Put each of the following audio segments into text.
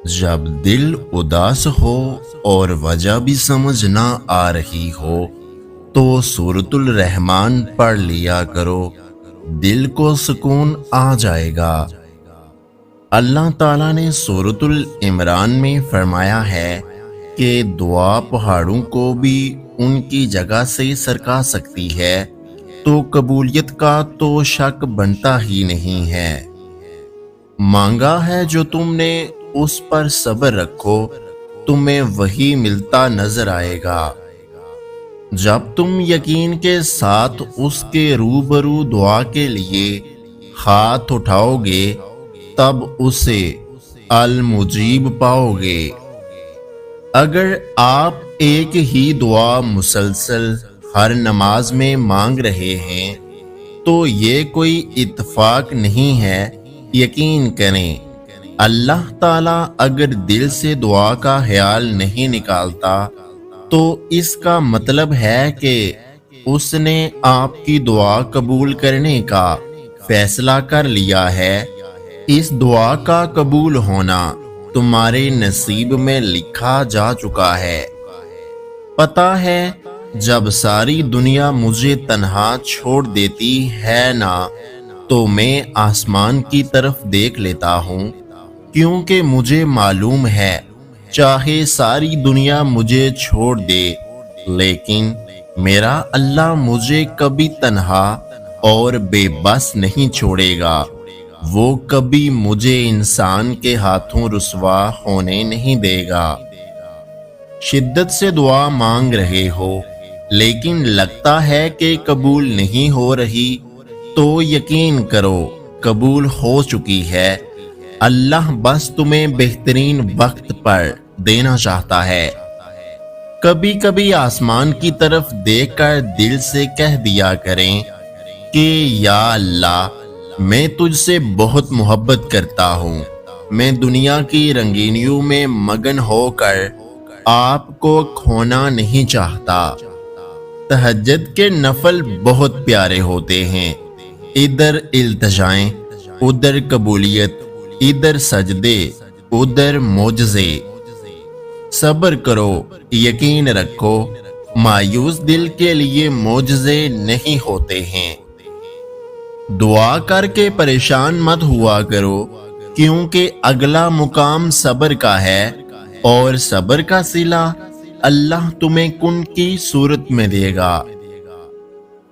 جب دل اداس ہو اور وجہ بھی سمجھ نہ آ رہی ہو تو سورۃ الرحمن پڑھ لیا کرو، دل کو سکون آ جائے گا۔ اللہ تعالیٰ نے سورۃ العمران میں فرمایا ہے کہ دعا پہاڑوں کو بھی ان کی جگہ سے سرکا سکتی ہے، تو قبولیت کا تو شک بنتا ہی نہیں ہے۔ مانگا ہے جو تم نے اس پر صبر رکھو، تمہیں وہی ملتا نظر آئے گا۔ جب تم یقین کے ساتھ اس کے روبرو دعا کے لیے ہاتھ اٹھاؤ گے تب اسے المجیب پاؤ گے۔ اگر آپ ایک ہی دعا مسلسل ہر نماز میں مانگ رہے ہیں تو یہ کوئی اتفاق نہیں ہے۔ یقین کریں اللہ تعالیٰ اگر دل سے دعا کا خیال نہیں نکالتا تو اس کا مطلب ہے کہ اس نے آپ کی دعا قبول کرنے کا فیصلہ کر لیا ہے۔ اس دعا کا قبول ہونا تمہارے نصیب میں لکھا جا چکا ہے۔ پتہ ہے جب ساری دنیا مجھے تنہا چھوڑ دیتی ہے نا تو میں آسمان کی طرف دیکھ لیتا ہوں، کیونکہ مجھے معلوم ہے چاہے ساری دنیا مجھے چھوڑ دے لیکن میرا اللہ مجھے کبھی تنہا اور بے بس نہیں چھوڑے گا۔ وہ کبھی مجھے انسان کے ہاتھوں رسوا ہونے نہیں دے گا۔ شدت سے دعا مانگ رہے ہو لیکن لگتا ہے کہ قبول نہیں ہو رہی تو یقین کرو قبول ہو چکی ہے۔ اللہ بس تمہیں بہترین وقت پر دینا چاہتا ہے۔ کبھی کبھی آسمان کی طرف دیکھ کر دل سے کہہ دیا کریں کہ یا اللہ میں تجھ سے بہت محبت کرتا ہوں، میں دنیا کی رنگینیوں میں مگن ہو کر آپ کو کھونا نہیں چاہتا۔ تہجد کے نفل بہت پیارے ہوتے ہیں، ادھر التجائیں ادھر قبولیت، ادھر سجدے ادھر معجزے۔ صبر کرو، یقین رکھو، مایوس دل کے لیے معجزے نہیں ہوتے ہیں۔ دعا کر کے پریشان مت ہوا کرو، کیونکہ اگلا مقام صبر کا ہے اور صبر کا صلہ اللہ تمہیں کن کی صورت میں دے گا۔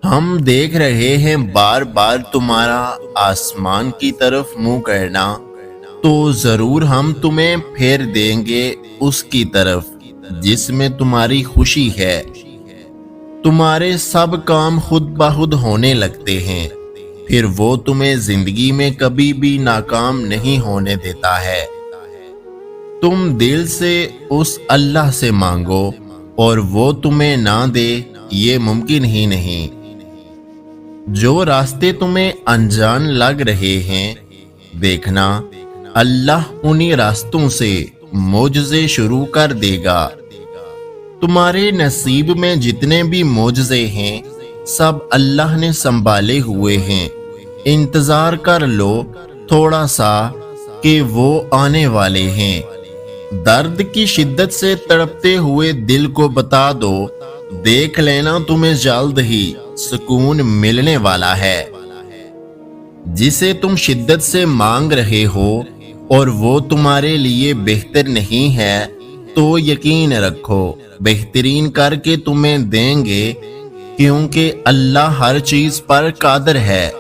ہم دیکھ رہے ہیں بار بار تمہارا آسمان کی طرف منہ کرنا، تو ضرور ہم تمہیں پھیر دیں گے اس کی طرف جس میں تمہاری خوشی ہے۔ تمہارے سب کام خود بخود ہونے لگتے ہیں، پھر وہ تمہیں زندگی میں کبھی بھی ناکام نہیں ہونے دیتا ہے۔ تم دل سے اس اللہ سے مانگو اور وہ تمہیں نہ دے یہ ممکن ہی نہیں۔ جو راستے تمہیں انجان لگ رہے ہیں دیکھنا اللہ انہی راستوں سے معجزے شروع کر دے گا۔ تمہارے نصیب میں جتنے بھی معجزے ہیں سب اللہ نے سنبھالے ہوئے ہیں، انتظار کر لو تھوڑا سا کہ وہ آنے والے ہیں۔ درد کی شدت سے تڑپتے ہوئے دل کو بتا دو، دیکھ لینا تمہیں جلد ہی سکون ملنے والا ہے۔ جسے تم شدت سے مانگ رہے ہو اور وہ تمہارے لیے بہتر نہیں ہے تو یقین رکھو بہترین کر کے تمہیں دیں گے، کیونکہ اللہ ہر چیز پر قادر ہے۔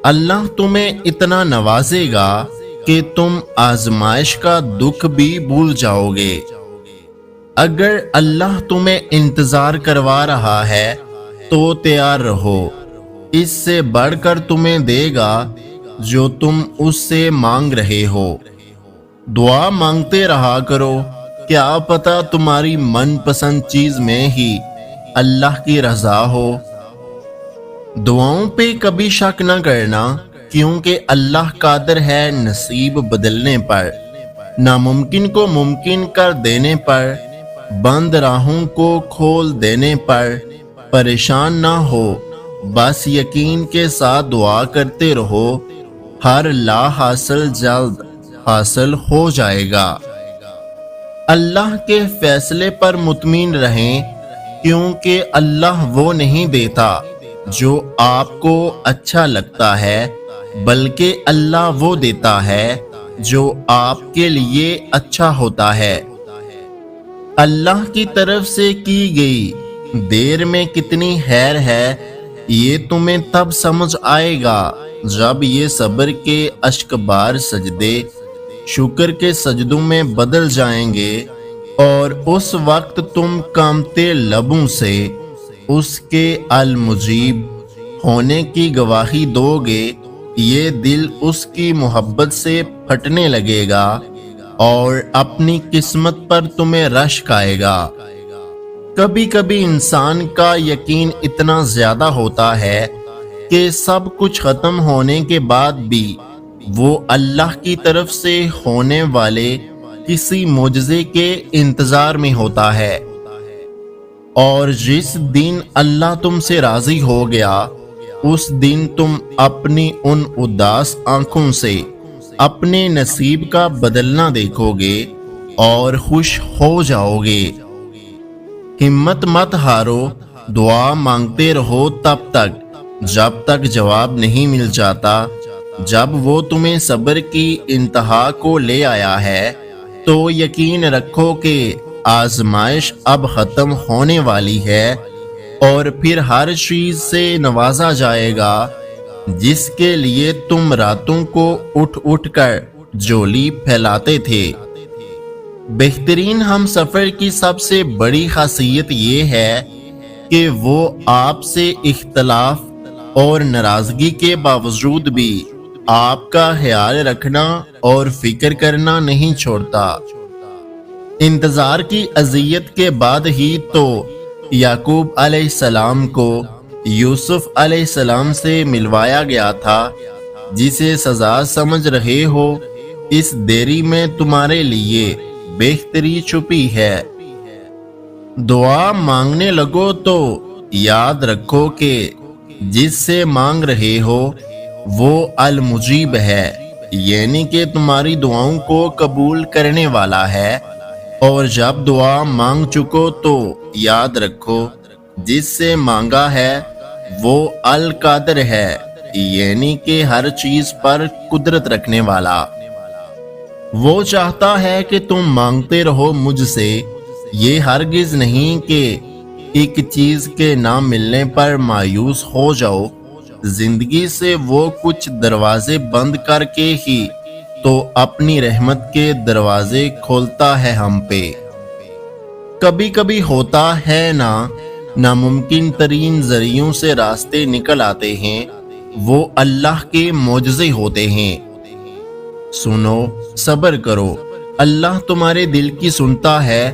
اللہ تمہیں اتنا نوازے گا کہ تم آزمائش کا دکھ بھی بھول جاؤ گے۔ اگر اللہ تمہیں انتظار کروا رہا ہے تو تیار رہو، اس سے بڑھ کر تمہیں دے گا جو تم اس سے مانگ رہے ہو۔ دعا مانگتے رہا کرو، کیا پتہ تمہاری من پسند چیز میں ہی اللہ کی رضا ہو۔ دعاؤں پہ کبھی شک نہ کرنا، کیونکہ اللہ قادر ہے نصیب بدلنے پر، ناممکن کو ممکن کر دینے پر، بند راہوں کو کھول دینے پر۔ پریشان نہ ہو، بس یقین کے ساتھ دعا کرتے رہو، ہر لا حاصل جلد حاصل ہو جائے گا۔ اللہ کے فیصلے پر مطمئن رہیں، کیونکہ اللہ وہ نہیں دیتا جو آپ کو اچھا لگتا ہے، بلکہ اللہ وہ دیتا ہے جو آپ کے لیے اچھا ہوتا ہے۔ اللہ کی طرف سے کی گئی دیر میں کتنی خیر ہے، یہ تمہیں تب سمجھ آئے گا جب یہ صبر کے اشک بار سجدے شکر کے سجدوں میں بدل جائیں گے، اور اس وقت تم کانپتے لبوں سے اس کے المجیب ہونے کی گواہی دو گے۔ یہ دل اس کی محبت سے پھٹنے لگے گا اور اپنی قسمت پر تمہیں رشک آئے گا۔ کبھی کبھی انسان کا یقین اتنا زیادہ ہوتا ہے کہ سب کچھ ختم ہونے کے بعد بھی وہ اللہ کی طرف سے ہونے والے کسی معجزے کے انتظار میں ہوتا ہے، اور جس دن اللہ تم سے راضی ہو گیا اس دن تم اپنی ان اداس آنکھوں سے اپنے نصیب کا بدلنا دیکھو گے اور خوش ہو جاؤ گے۔ ہمت مت ہارو، دعا مانگتے رہو جب تک جواب نہیں مل جاتا۔ جب وہ تمہیں صبر کی انتہا کو لے آیا ہے تو یقین رکھو کہ آزمائش اب ختم ہونے والی ہے، اور پھر ہر چیز سے نوازا جائے گا جس کے لیے تم راتوں کو اٹھ اٹھ کر جولی پھیلاتے تھے۔ بہترین ہم سفر کی سب سے بڑی خاصیت یہ ہے کہ وہ آپ سے اختلاف اور ناراضگی کے باوجود بھی آپ کا خیال رکھنا اور فکر کرنا نہیں چھوڑتا۔ انتظار کی اذیت کے بعد ہی تو یعقوب علیہ السلام کو یوسف علیہ السلام سے ملوایا گیا تھا۔ جسے سزا سمجھ رہے ہو، اس دیری میں تمہارے لیے بہتری چھپی ہے۔ دعا مانگنے لگو تو یاد رکھو کہ جس سے مانگ رہے ہو وہ المجیب ہے، یعنی کہ تمہاری دعاؤں کو قبول کرنے والا ہے۔ اور جب دعا مانگ چکو تو یاد رکھو جس سے مانگا ہے وہ القادر ہے، یعنی کہ ہر چیز پر قدرت رکھنے والا۔ وہ چاہتا ہے کہ تم مانگتے رہو مجھ سے، یہ ہرگز نہیں کہ ایک چیز کے نہ ملنے پر مایوس ہو جاؤ۔ زندگی سے وہ کچھ دروازے بند کر کے ہی تو اپنی رحمت کے دروازے کھولتا ہے ہم پہ۔ کبھی کبھی ہوتا ہے ناممکن ترین ذریعوں سے راستے نکل آتے ہیں، وہ اللہ کے معجزے ہوتے ہیں۔ سنو، صبر کرو، اللہ تمہارے دل کی سنتا ہے،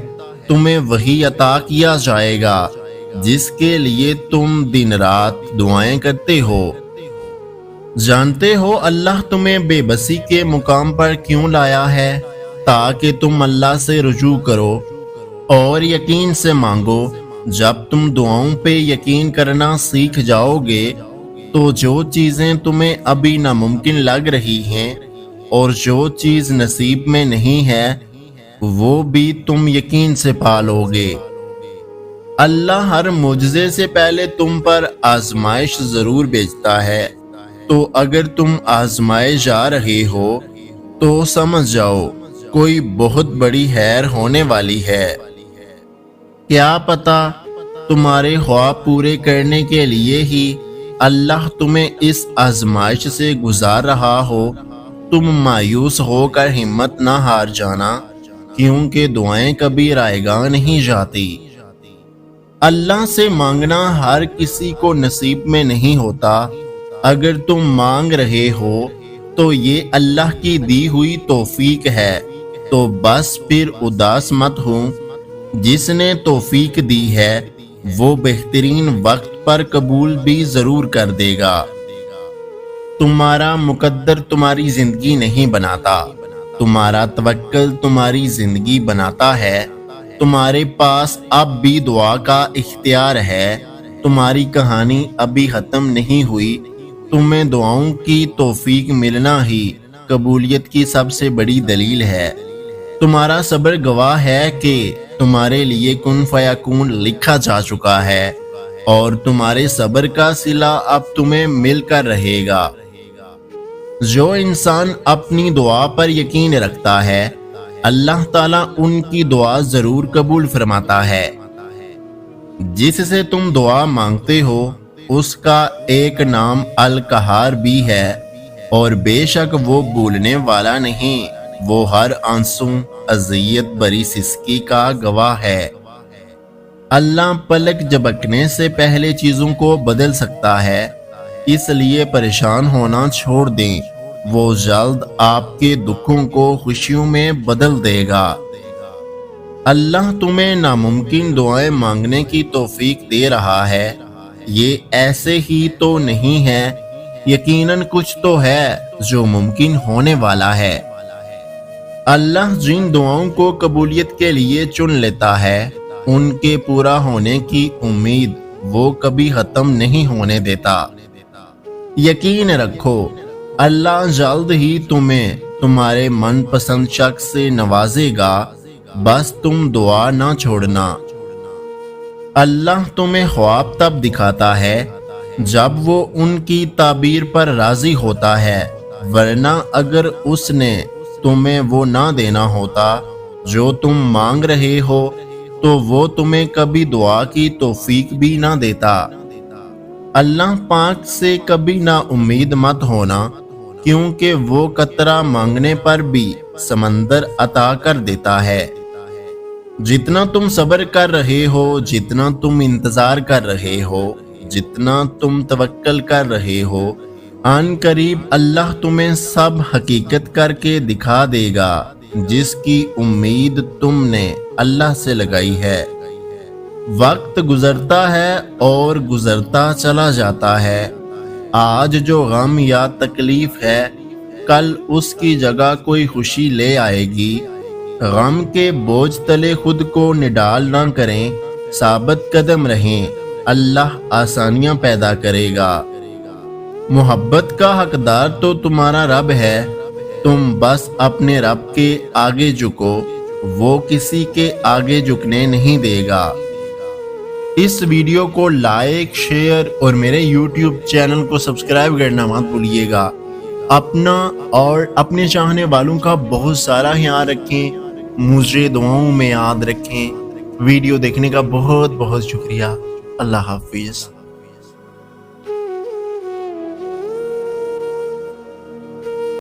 تمہیں وہی عطا کیا جائے گا جس کے لیے تم دن رات دعائیں کرتے ہو۔ جانتے ہو اللہ تمہیں بے بسی کے مقام پر کیوں لایا ہے؟ تاکہ تم اللہ سے رجوع کرو اور یقین سے مانگو۔ جب تم دعاؤں پہ یقین کرنا سیکھ جاؤ گے تو جو چیزیں تمہیں ابھی ناممکن لگ رہی ہیں اور جو چیز نصیب میں نہیں ہے وہ بھی تم یقین سے پا لو گے۔ اللہ ہر معجزے سے پہلے تم پر آزمائش ضرور بھیجتا ہے، تو اگر تم آزمائے جا رہے ہو تو سمجھ جاؤ کوئی بہت بڑی خیر ہونے والی ہے۔ کیا پتہ تمہارے خواب پورے کرنے کے لیے ہی اللہ تمہیں اس آزمائش سے گزار رہا ہو۔ تم مایوس ہو کر ہمت نہ ہار جانا، کیونکہ دعائیں کبھی رائے گاہ نہیں جاتی۔ اللہ سے مانگنا ہر کسی کو نصیب میں نہیں ہوتا۔ اگر تم مانگ رہے ہو تو یہ اللہ کی دی ہوئی توفیق ہے، تو بس پھر اداس مت ہو۔ جس نے توفیق دی ہے وہ بہترین وقت پر قبول بھی ضرور کر دے گا۔ تمہارا مقدر تمہاری زندگی نہیں بناتا، تمہارا توکل تمہاری زندگی بناتا ہے۔ تمہارے پاس اب بھی دعا کا اختیار ہے۔ تمہاری کہانی ابھی ختم نہیں ہوئی، تمہیں دعاؤں کی توفیق ملنا ہی قبولیت کی سب سے بڑی دلیل ہے۔ تمہارا صبر گواہ ہے کہ تمہارے لیے کن فیکون لکھا جا چکا ہے اور تمہارے صبر کا صلہ اب تمہیں مل کر رہے گا۔ جو انسان اپنی دعا پر یقین رکھتا ہے اللہ تعالیٰ ان کی دعا ضرور قبول فرماتا ہے۔ جس سے تم دعا مانگتے ہو اس کا ایک نام القہار بھی ہے، اور بے شک وہ بھولنے والا نہیں، وہ ہر آنسو اذیت بری سسکی کا گواہ ہے۔ اللہ پلک جھپکنے سے پہلے چیزوں کو بدل سکتا ہے، اس لیے پریشان ہونا چھوڑ دیں، وہ جلد آپ کے دکھوں کو خوشیوں میں بدل دے گا۔ اللہ تمہیں ناممکن دعائیں مانگنے کی توفیق دے رہا ہے، یہ ایسے ہی تو نہیں ہے، یقیناً کچھ تو ہے جو ممکن ہونے والا ہے۔ اللہ جن دعاؤں کو قبولیت کے لیے چن لیتا ہے ان کے پورا ہونے کی امید وہ کبھی ختم نہیں ہونے دیتا۔ یقین رکھو اللہ جلد ہی تمہیں تمہارے من پسند شخص سے نوازے گا، بس تم دعا نہ چھوڑنا۔ اللہ تمہیں خواب تب دکھاتا ہے جب وہ ان کی تعبیر پر راضی ہوتا ہے، ورنہ اگر اس نے تمہیں وہ نہ دینا ہوتا جو تم مانگ رہے ہو تو وہ تمہیں کبھی دعا کی توفیق بھی نہ دیتا۔ اللہ پاک سے کبھی نا امید مت ہونا، کیونکہ وہ قطرہ مانگنے پر بھی سمندر عطا کر دیتا ہے۔ جتنا تم صبر کر رہے ہو، جتنا تم انتظار کر رہے ہو، جتنا تم توکل کر رہے ہو، آن قریب اللہ تمہیں سب حقیقت کر کے دکھا دے گا جس کی امید تم نے اللہ سے لگائی ہے۔ وقت گزرتا ہے اور گزرتا چلا جاتا ہے، آج جو غم یا تکلیف ہے کل اس کی جگہ کوئی خوشی لے آئے گی۔ غم کے بوجھ تلے خود کو نڈال نہ کریں، ثابت قدم رہیں، اللہ آسانیاں پیدا کرے گا۔ محبت کا حقدار تو تمہارا رب ہے، تم بس اپنے رب کے آگے جھکو، وہ کسی کے آگے جھکنے نہیں دے گا۔ اس ویڈیو کو لائک، شیئر اور میرے یوٹیوب چینل کو سبسکرائب کرنا مت بھولیے گا۔ اپنا اور اپنے چاہنے والوں کا بہت سارا خیال رکھیں، مجھے دعاؤں میں یاد رکھیں۔ ویڈیو دیکھنے کا بہت بہت شکریہ۔ اللہ حافظ۔